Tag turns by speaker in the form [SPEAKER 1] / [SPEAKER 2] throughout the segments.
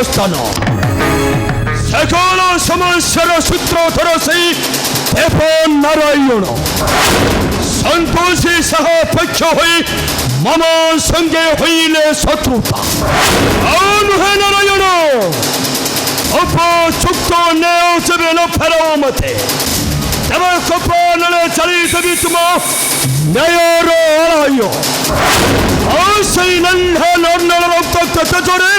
[SPEAKER 1] স্থান সকল সমস্যার সূত্রধর সেই দেবন নারায়ণ সন্তোষী সহ পক্ষ হয়ে মম সঙ্গে হইলে শত্রুতা হে নারায়ণ উপযুক্ত নেও যাবে না ফেরাও মতে তবে কপালে চালিয়ে দেবি তুম ন্যায়র আড়াই সেই নন্ধা নর্নর রক্ত জোরে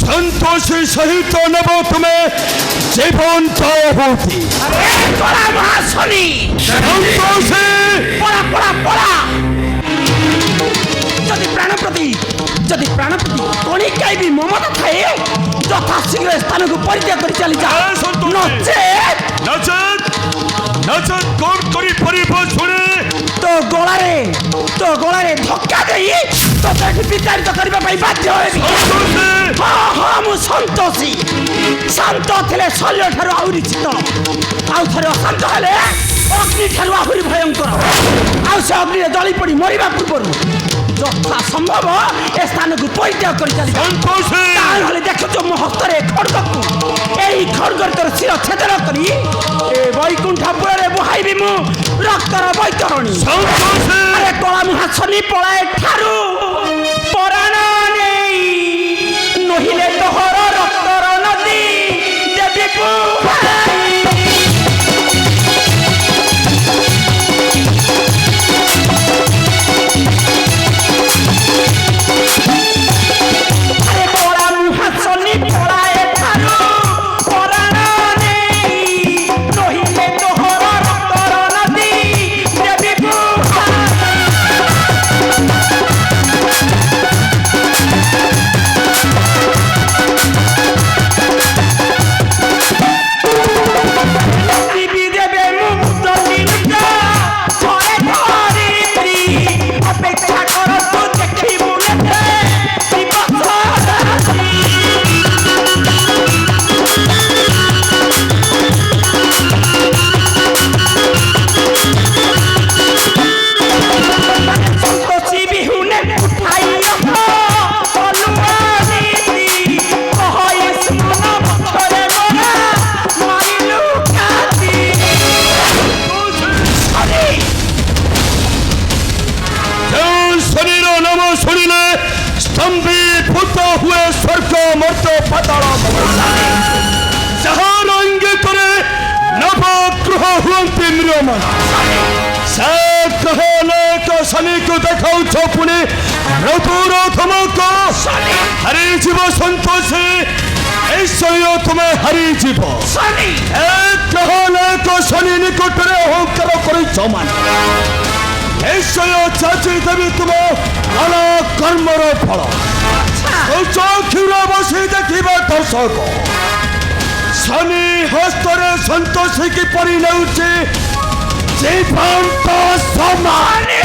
[SPEAKER 1] সন্তোষী সহিত নেব তুমি জীবন চাহতি সন্তোষী
[SPEAKER 2] যদি প্রাণপ্রতি কণিকাই বি মমতা থাকে যথা শীঘ্র স্থানକୁ পরিত্যাগ করে চালি যা
[SPEAKER 1] নচেত কোন করি পরিব শুনে
[SPEAKER 2] তো গলারে ধক্কা দেই তো তাকে বিতাড়িত କରିବା ପାଇଁ ବାଧ୍ୟ ହେବି ହଁ ମୁଁ ସନ୍ତୋଷୀ ଶାନ୍ତ ଥିଲେ ଶଲ୍ୟ ଠାରୁ ଆହୁରି ଶୀତଳ ଆଉ ଥରେ ଅଶାନ୍ତ ହେଲେ ଅଗ୍ନି ଠାରୁ ଆହୁରି ଭୟଙ୍କର ଆଉ ସେ ଅଗ୍ନିରେ ଜଳି ପଡ଼ି ମରିବା ପୂର୍ବରୁ ଯଥା ସମ୍ଭବ ଏ ସ୍ଥାନକୁ ପରିତ୍ୟାଗ କରି ଚାଲିବା ତାହେଲେ ଦେଖୁଛ ମୋ ହସ୍ତରେ ଖଡ୍ଗକୁ ଏହି ଖଡ୍ଗରେ ତୋର ଶିର ଛେଦନ କରି ଏ ବୈକୁଣ୍ଠପୁରରେ ବୁହାଇବି ମୁଁ ରକ୍ତର ବୈତରଣୀ ଆରେ କଳା ମୁହାଁସନି ପଳାଏ ଠାରୁ ପରାଣ ନେଇ ନହିଲେ ତୋହର ରକ୍ତର ନଦୀ ଦେବି ବୁହାଇ
[SPEAKER 1] স্তম্ভীভূত হুয়ে স্বর্গ মর্ত পাতাল যাহা রঙ্গে করে নবগ্রহ হুয়ন্তি ম্রিয়মান সে গ্রহ নায়ক শনিকে দেখাউছ পুনি ঋতুর ধমক হারিଯିବ সন্তোষী ঐশ্বর্য তুমি হারিଯିବ এক গ্রহ নায়ক শনি নিকটরে অহংকার করিছ মানে ঐশ্বর্য চাচি দেবী তুম ভাল কর্মর ফল চক্ষুরে বসি দেখিবা দর্শক শনি হস্তরে সন্তোষী কিপরি নেউছে জীবন্ত সমানে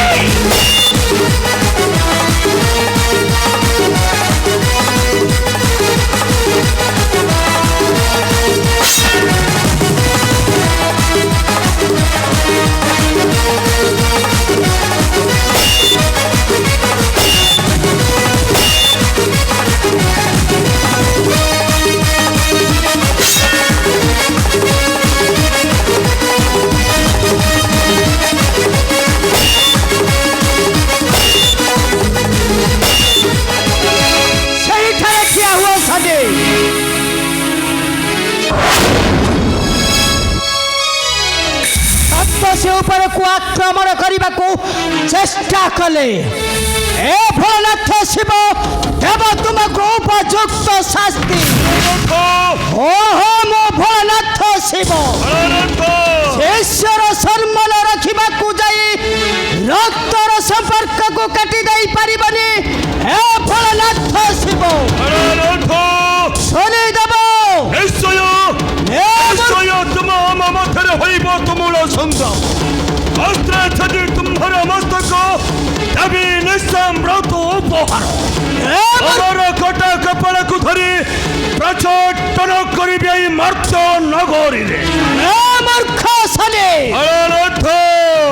[SPEAKER 1] আক্রমণ করা চেষ্টা কলে এ ভোলানাথ শিব দেব তোমাকে উপযুক্ত শাস্তি মো ভোলানাথ শিব ঈশ্বর সম্মান রাখা যাই রক্তর সম্পর্ক কাটি দেই পারিবনি এ ভোলানাথ শিব শুনি দেব নিশ্চয় তুম মধ্যে হইব তুমুল সংগ্রাম অস্ত্র ছাড়ি তোমার মস্তক দেবী নিঃসম্রাত উপহার আমার কটা কপালକୁ ধরি প্রচটন করিবে এই মর্ত নগরীরে
[SPEAKER 2] মূর্খ শনি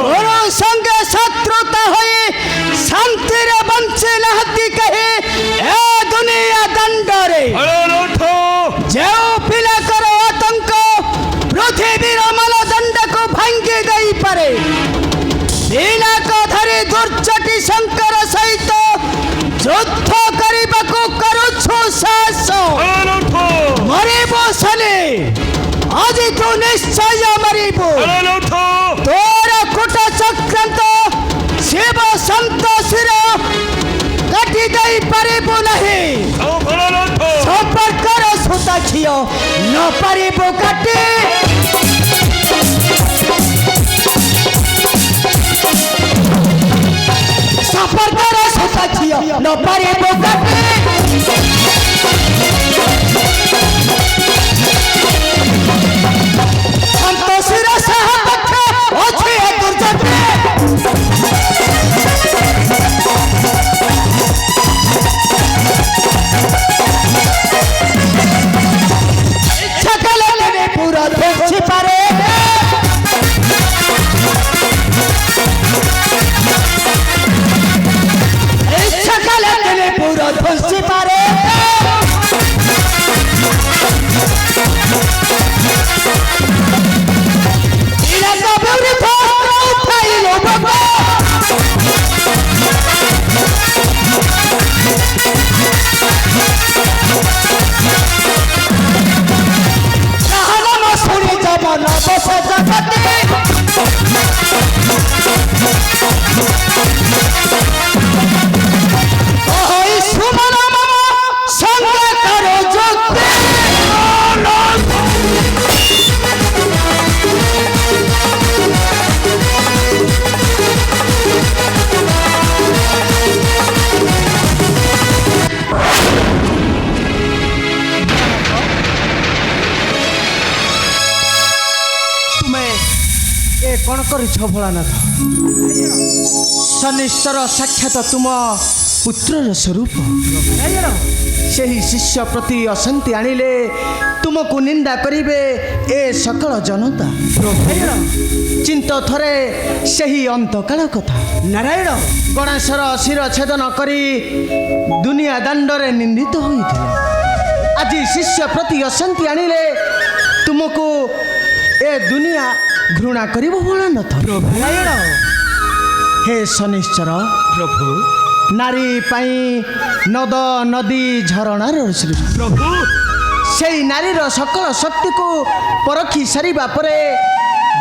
[SPEAKER 2] ওর সঙ্গে শত্রুতা হয়ে শান্তিরে বঞ্চে নাহাতি কহে এ দুনিয়া দণ্ডরে
[SPEAKER 1] ଭାଙ୍ଗି ଦେଇପାରେ। ବିନାକଧାରୀ ଦୁର୍ଜଟି ଶଙ୍କର ସହିତ ଯୁଦ୍ଧ କରିବାକୁ କରୁଛୁ ସାହସ। ମରିବୁ ଶନି, ଆଜି ତୁ ନିଶ୍ଚୟ ମରିବୁ। ତୋର କୁଟ ଚକ୍ରାନ୍ତ ଶିବ ସନ୍ତୋଷୀର କାଟି ଦେଇ ପାରିବୁ ନାହିଁ। ସମ୍ପର୍କର ସୂତା ଝିଅ ନ ପାରିବୁ କାଟି। ସମ୍ପର୍କର ସୂତା ଝିଅ ନ ପାରିବୁ କାଟି। ସନ୍ତୋଷୀର ସହପକ୍ଷ ଅଛି ଏ ଦୁର୍ଜଟି। ଇଚ୍ଛା କଲେ ତେବେ ପୁରା ଧ୍ୱଂସି ପାରେ। ଇଚ୍ଛା କଲେ ତେବେ ପୁରା ଧ୍ୱଂସି ପାରେ। କ'ଣ କରିଛ ଭୋଳାନାଥ? ଶନିଶ୍ଚର ସାକ୍ଷାତ ତୁମ ପୁତ୍ରର ସ୍ୱରୂପ। ସେହି ଶିଷ୍ୟ ପ୍ରତି ଅଶାନ୍ତି ଆଣିଲେ ତୁମକୁ ନିନ୍ଦା କରିବେ ଏ ସକଳ ଜନତା। ଚିନ୍ତ ଥରେ ସେହି ଅନ୍ତକାଳ କଥା। ନାରାୟଣ ଗଣେଶର ଶିର ଛେଦନ କରି ଦୁନିଆ ଦାଣ୍ଡରେ ନିନ୍ଦିତ ହୋଇଥିଲେ। ଆଜି ଶିଷ୍ୟ ପ୍ରତି ଅଶାନ୍ତି ଆଣିଲେ ତୁମକୁ ଏ ଦୁନିଆ ଘୃଣା କରିବ ଭୋଳାନାଥ। ହେ ଶନିଶ୍ଚର
[SPEAKER 3] ପ୍ରଭୁ,
[SPEAKER 1] ନାରୀ ପାଇଁ ନଦ ନଦୀ ଝରଣାର ସୃଷ୍ଟି।
[SPEAKER 3] ପ୍ରଭୁ
[SPEAKER 1] ସେଇ ନାରୀର ସକଳ ଶକ୍ତିକୁ ପରଖି ସାରିବା ପରେ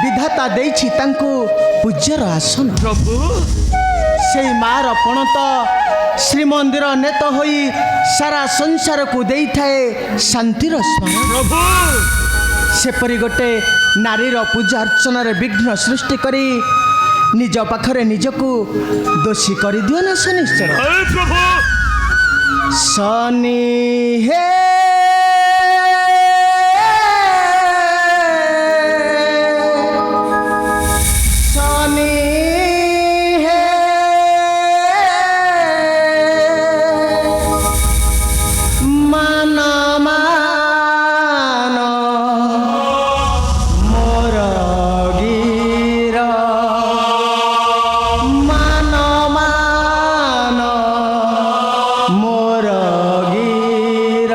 [SPEAKER 1] ବିଧାତା ଦେଇଛି ତାଙ୍କୁ ପୂଜ୍ୟର ଆସନ।
[SPEAKER 3] ପ୍ରଭୁ
[SPEAKER 1] ସେଇ ମାର ପଣତ ଶ୍ରୀମନ୍ଦିର ନେତ ହୋଇ ସାରା ସଂସାରକୁ ଦେଇଥାଏ ଶାନ୍ତିର ସ୍ମରଣ।
[SPEAKER 3] ପ୍ରଭୁ
[SPEAKER 1] ସେପରି ଗୋଟେ ନାରୀର ପୂଜା ଅର୍ଚ୍ଚନାରେ ବିଘ୍ନ ସୃଷ୍ଟି କରି ନିଜ ପାଖରେ ନିଜକୁ ଦୋଷୀ କରିଦିଅ ନା ଶନିଶ୍ଚର।
[SPEAKER 3] ହେ ପ୍ରଭୁ
[SPEAKER 1] ଶନି ହେ ଶନି ହେ ମାନ ମାନ ମୋର ଗିର ମାନ ମାନ ମୋର ଗିର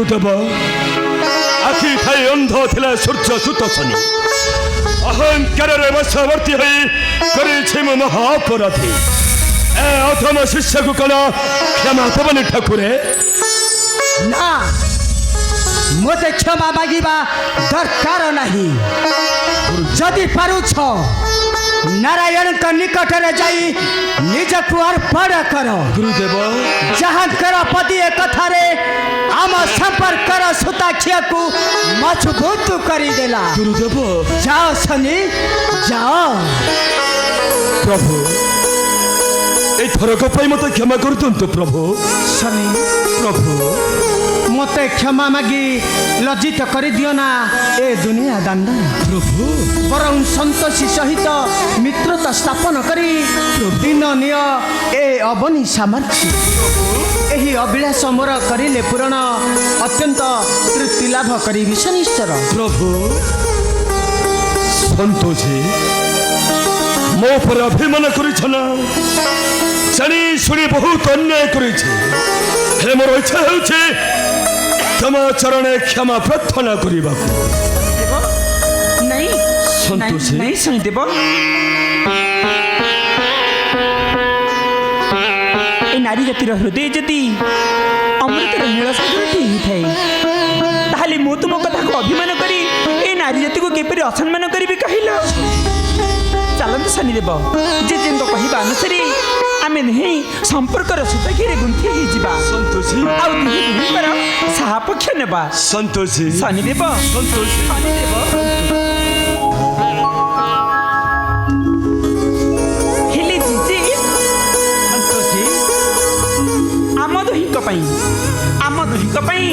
[SPEAKER 3] ଗୁରୁଦେବ ଆଖି ଥାଇ ଅନ୍ଧ ଥିଲା ସୂର୍ଯ୍ୟ ସୁତୋଷଣୀ ଅହଙ୍କାରରେ ବଶବର୍ତ୍ତୀ ହୋଇ କରିଛି ମୁଁ ମହାପରାଧୀ ଏ ଅଧମ ଶିଷ୍ୟକୁ କଣ କ୍ଷମା ଦେବନି ଠାକୁରେ
[SPEAKER 2] ନା ମୋତେ କ୍ଷମା ମାଗିବା ଦରକାର ନାହିଁ ଯଦି ପାରୁଛ ନାରାୟଣଙ୍କ ନିକଟରେ ଯାଇ ନିଜକୁ ଅର୍ପଣ କର
[SPEAKER 3] ଗୁରୁଦେବ
[SPEAKER 2] ଯାହାଙ୍କର ପଦିଏ କଥାରେ ଆମ ସମ୍ପର୍କର ସୂତାଖିଆକୁ ମଜବୁତ କରିଦେଲା
[SPEAKER 3] ଗୁରୁଦେବ
[SPEAKER 2] ଯାଅ ଶନି ଯାଅ
[SPEAKER 3] ପ୍ରଭୁ ଏଥରକ ପାଇଁ ମୋତେ କ୍ଷମା କରିଦିଅନ୍ତୁ ପ୍ରଭୁ
[SPEAKER 1] ଶନି
[SPEAKER 3] ପ୍ରଭୁ
[SPEAKER 1] ମୋତେ କ୍ଷମା ମାଗି ଲଜ୍ଜିତ କରିଦିଅ ନା ଏ ଦୁନିଆ ଦାଣ୍ଡ
[SPEAKER 3] ପ୍ରଭୁ
[SPEAKER 1] ବରଂ ସନ୍ତୋଷୀ ସହିତ ମିତ୍ରତା ସ୍ଥାପନ କରି ଦିନ ନିଅ ଏ ଅବନୀ ସାମର୍ଥ୍ୟ ଏହି ଅଭିଳାଷ ମୋର କରିଲେ ପୂରଣ ଅତ୍ୟନ୍ତ ତୃପ୍ତି ଲାଭ କରିବି ଶନିଶ୍ଚର
[SPEAKER 3] ପ୍ରଭୁ ସନ୍ତୋଷୀ ମୋ ଉପରେ ଅଭିମାନ କରିଛ ନା ଜାଣି ଶୁଣି ବହୁତ ଅନ୍ୟାୟ କରିଛି ହେଲେ ମୋର ଇଚ୍ଛା ହେଉଛି ତମ ଚରଣେ କ୍ଷମା ପ୍ରାର୍ଥନା କରିବାକୁ
[SPEAKER 2] ନାଇଁ
[SPEAKER 3] ସନ୍ତୋଷୀ
[SPEAKER 2] ନାଇଁ ଶୁଣିଦେବ ଏ ନାରୀ ଜାତିର ହୃଦୟ ଯଦି ଅମୃତର ନୀଳସାଗରଟି ହେଇଥାଏ ତାହେଲେ ମୁଁ ତୁମ କଥାକୁ ଅଭିମାନ କରି ଏ ନାରୀ ଜାତିକୁ କିପରି ଅସମ୍ମାନ କରିବି କହିଲ ଚାଲନ୍ତୁ ଶନିଦେବ ଜେଜେଙ୍କ କହିବା ଅନୁସାରେ ଆମେ ନୁହେଁ ସମ୍ପର୍କର ସୂତାଖିରେ ଗୁନ୍ଥି ହେଇଯିବା
[SPEAKER 3] ସନ୍ତୋଷୀ
[SPEAKER 2] ଆଉ ଦୁହେଁ ଦୁହିଁଙ୍କର ସାହାପକ୍ଷ ନେବା
[SPEAKER 3] ସନ୍ତୋଷୀ
[SPEAKER 2] ଶନିଦେବ
[SPEAKER 3] ସନ୍ତୋଷୀ
[SPEAKER 2] ଶନିଦେବ ହେଲେ ଜେଜେ ଆମ ଦୁହିଁଙ୍କ ପାଇଁ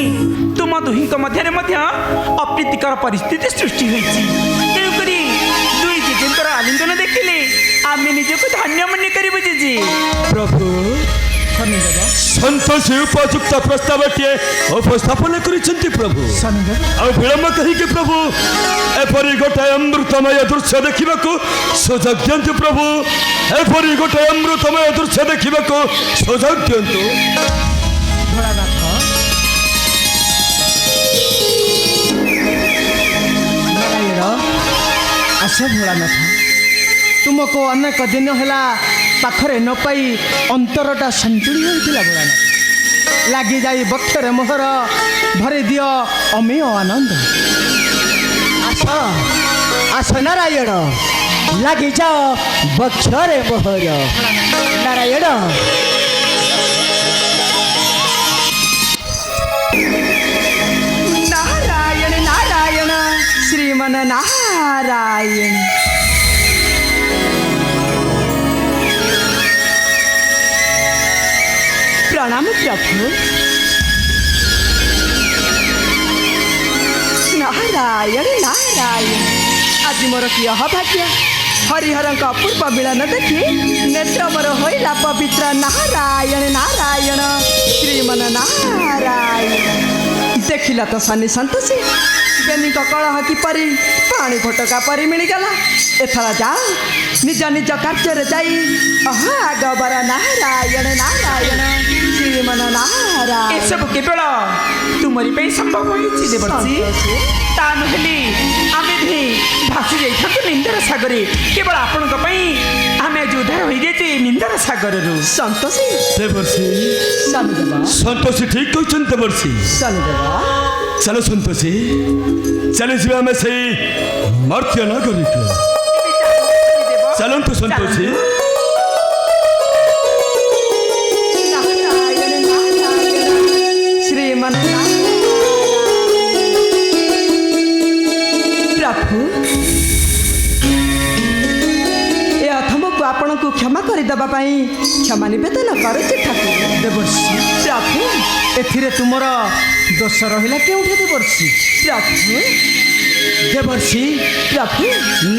[SPEAKER 2] ତୁମ ଦୁହିଁଙ୍କ ମଧ୍ୟରେ ମଧ୍ୟ ଅପ୍ରୀତିକର ପରିସ୍ଥିତି ସୃଷ୍ଟି ହୋଇଛି ତେଣୁକରି ଦୁଇ ଜେଜେଙ୍କର ଆଲିଙ୍ଗନ ଦେଖିଲେ ଆମେ ନିଜକୁ ଧନ୍ୟ ମନେ କରିବୁ ଜେଜେ
[SPEAKER 3] ପ୍ରଭୁ ସନ୍ତୋଷୀ ଉପଯୁକ୍ତ ପ୍ରସ୍ତାବଟିଏ ଉପସ୍ଥାପନ କରିଛନ୍ତି ପ୍ରଭୁ ଆଉ ବିଳମ୍ବ କାହିଁକି ପ୍ରଭୁ ଏପରି ଗୋଟାଏ ଅମୃତମୟ ଦୃଶ୍ୟ ଦେଖିବାକୁ ସୁଯୋଗ ଦିଅନ୍ତୁ ପ୍ରଭୁ ଏପରି ଗୋଟାଏ ଅମୃତମୟ ଦୃଶ୍ୟ ଦେଖିବାକୁ ସୁଯୋଗ ଦିଅନ୍ତୁ
[SPEAKER 1] ନାରାୟଣ ଆସ ଭୋଳାନାଥ ତୁମକୁ ଅନେକ ଦିନ ହେଲା ପାଖରେ ନ ପାଇ ଅନ୍ତରଟା ସନ୍ତୁଳି ହୋଇଥିଲା ଭୋଳାନାଥ ଲାଗିଯାଇ ବକ୍ଷରେ ମୋହର ଭରି ଦିଅ ଅମେୟ ଆନନ୍ଦ
[SPEAKER 2] ଆସ ଆସ ନାରାୟଣ ଲାଗିଯାଅ ବକ୍ଷରେ ମୋହର ନାରାୟଣ ନାରାୟଣ ନାରାୟଣ ଶ୍ରୀମନ ନାରାୟଣ ପ୍ରଣାମ ପ୍ରଭୁ ନାରାୟଣ ନାରାୟଣ ଆଜି ମୋର କି ଅଭାଗ୍ୟ ହରିହରଙ୍କ ଅପୂର୍ବ ମିଳନ ଦେଖି ନେତ୍ର ମୋର ହୋଇଲା ପବିତ୍ର ନାରାୟଣ ନାରାୟଣ ଶ୍ରୀମନ ନାରାୟଣ ଦେଖିଲ ତ ଶନି ସନ୍ତୋଷୀ ବେନିଙ୍କ କଳହ କିପରି ପାଣି ଫୋଟକା ପରି ମିଳିଗଲା ଏଥର ଯାଅ ନିଜ ନିଜ କାର୍ଯ୍ୟରେ ଯାଇ ଅହାଗବର ନାରାୟଣ ନାରାୟଣ ଶ୍ରୀମନ ନାରାୟଣ
[SPEAKER 4] ଏସବୁ କେବଳ ତୁମରି ପାଇଁ ସମ୍ଭବ ହୋଇଛି ଦେବର୍ଷି ତା ନହେଲେ ଆମେ ଦୁହେଁ ଭାସି ଯାଇଥାନ୍ତୁ ନିନ୍ଦାର ସାଗରେ କେବଳ ଆପଣଙ୍କ ପାଇଁ ଆମେ ଆଜି ଉଦ୍ଧାର ହୋଇଯାଇଛୁ ଏ ନିନ୍ଦାର ସାଗରରୁ
[SPEAKER 2] ସନ୍ତୋଷୀ
[SPEAKER 3] ଦେବର୍ଷି
[SPEAKER 2] ଶନିଦେବ
[SPEAKER 3] ସନ୍ତୋଷୀ ଠିକ କହିଛନ୍ତି ଦେବର୍ଷି
[SPEAKER 2] ଶନିଦେବ
[SPEAKER 3] ଚାଲ ସନ୍ତୋଷୀ ଚାଲିଯିବା ଆମେ ସେଇ ମର୍ତ୍ତ୍ୟ ନଗରୀକୁ ଚାଲନ୍ତୁ ସନ୍ତୋଷୀ
[SPEAKER 2] ନାରାୟଣ ନାରାୟଣ ଶ୍ରୀମନ ପ୍ରଭୁ ଏ ଅଥମକୁ ଆପଣଙ୍କୁ କ୍ଷମା କରିଦେବା ପାଇଁ କ୍ଷମା ନିବେଦନ କରୁଛି ଠାକୁର
[SPEAKER 1] ଦେବର୍ଷି
[SPEAKER 2] ପ୍ରଭୁ
[SPEAKER 1] ଏଥିରେ ତୁମର ଦୋଷ ରହିଲା କେଉଁଠି ଦେବର୍ଷି
[SPEAKER 2] ପ୍ରଭୁ
[SPEAKER 1] ଦେବର୍ଷି
[SPEAKER 2] ପ୍ରଭୁ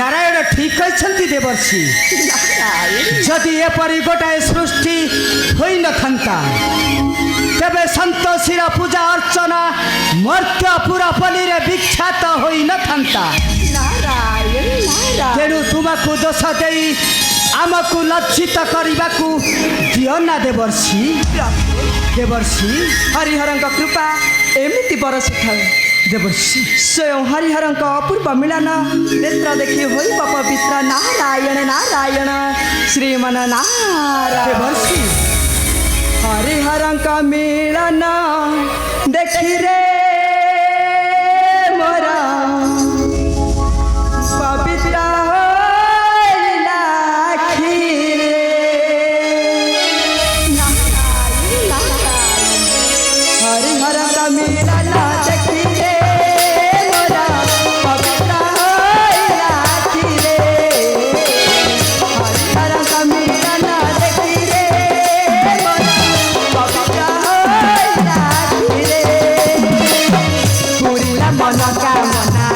[SPEAKER 1] ନାରାୟଣ ଠିକ କହିଛନ୍ତି ଦେବର୍ଷି
[SPEAKER 2] ନାରାୟଣ
[SPEAKER 1] ଯଦି ଏପରି ଗୋଟାଏ ସୃଷ୍ଟି ହୋଇନଥାନ୍ତା ତେବେ ସନ୍ତୋଷୀର ପୂଜା ଅର୍ଚ୍ଚନା ମର୍ତ୍ତ୍ୟପୁର ପଲ୍ଲୀରେ ବିଖ୍ୟାତ ହୋଇନଥାନ୍ତା
[SPEAKER 2] ନାରାୟଣ ନାରାୟଣ
[SPEAKER 1] ତେଣୁ ତୁମକୁ ଦୋଷ ଦେଇ ଆମକୁ ଲଜ୍ଜିତ କରିବାକୁ ଦିଅ ନା ଦେବର୍ଷି ଦେବର୍ଷି
[SPEAKER 2] ହରିହରଙ୍କ କୃପା
[SPEAKER 5] ଏମିତି ବରସିଥାଉ
[SPEAKER 1] ଦେବର୍ଷି
[SPEAKER 5] ସ୍ୱୟଂ ହରିହରଙ୍କ ଅପୂର୍ବ ମିଳନ ନେତ୍ର ଦେଖି ହୋଇବ ପବିତ୍ର ନାରାୟଣ ନାରାୟଣ ଶ୍ରୀମନ ନାରାୟଣ
[SPEAKER 1] ଦେବର୍ଷି
[SPEAKER 5] ହରିହରଙ୍କ ମିଳନ ଦେଖିରେ ମୋର ପବିତ୍ର ହୋଇଲା ଆଖିରେ। ହରିହରଙ୍କ ମିଳନ ଦେଖିରେ ମୋର ପବିତ୍ର ହୋଇଲା ଆଖିରେ। ହରିହରଙ୍କ ମିଳନ ଦେଖିରେ ମୋର ପବିତ୍ର ହୋଇଲା ଆଖିରେ। ପୁରିଲା ମନ କାମନା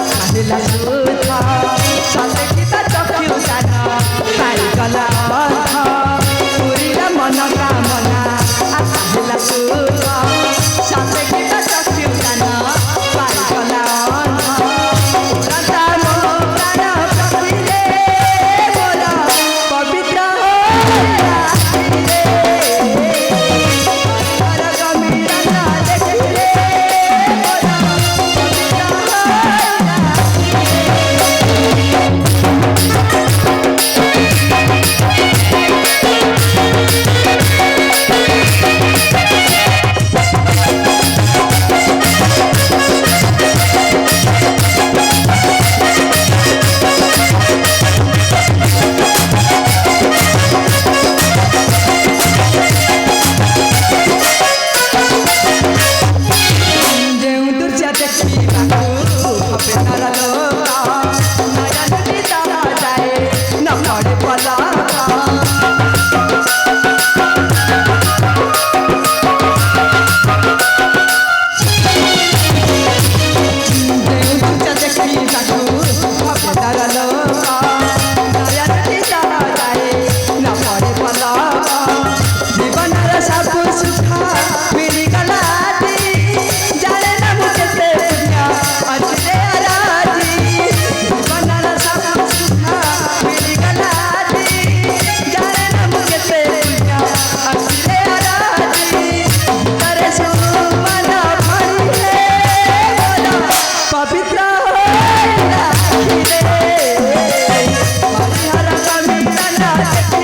[SPEAKER 5] ଆସିଲା ସୁଧ ସତେକିତ ଚକ୍ଷୁ ଦାନ ପାଇଗଲା ଅର୍ଥ। ପୁରିଲା ମନ କାମନା ଆସିଲା ସୁଧ ସତେକିତ ଚକ୍ଷୁ ଦାନ ପାଇଗଲା ଅର୍ଥ। ପୁରତା ମୋ ପ୍ରାଣ ପକ୍ଷିରେ ମୋର ପବିତ୍ର ହୋଇଲା ଆଖିରେ। ହରିହରଙ୍କ ମିଳନ ଦେଖିରେ ମୋର ପବିତ୍ର ହୋଇଲା ଯେଉଁ ଦୃଶ୍ୟ ଦେଖିବାକୁ ଭବେ ନର ଲୋକ ନୟନଟି ତର ଯାଏ ନ ପଡ଼େ ପଲକ। ଯେଉଁ ଦୃଶ୍ୟ ଦେଖିବାକୁ ଭବେ ନର ଲୋକ ନୟନଟି ତର ଯାଏ ନ ପଡ଼େ ପଲକ। ଜୀବନର ସବୁ ସୁଖ ମିଳିଗଲା ଆଜି ଜାଣେ ନା ମୁଁ କେତେ ପୁଣ୍ୟ ଅଛି ରେ ଆଜି। ଜୀବନର ସବୁ ସୁଖ ମିଳିଗଲା ଆଜି ଜାଣେ ନା ମୁଁ କେତେ ପୁଣ୍ୟ ଅଛି ରେ ଆଜି। ଭିତରେ ସୁମନ ଭରିଲେ ମୋର ପବିତ୍ର ହୋଇଲା ଆଖିରେ। ହରିହରଙ୍କ ମିଳନ ଦେଖିରେ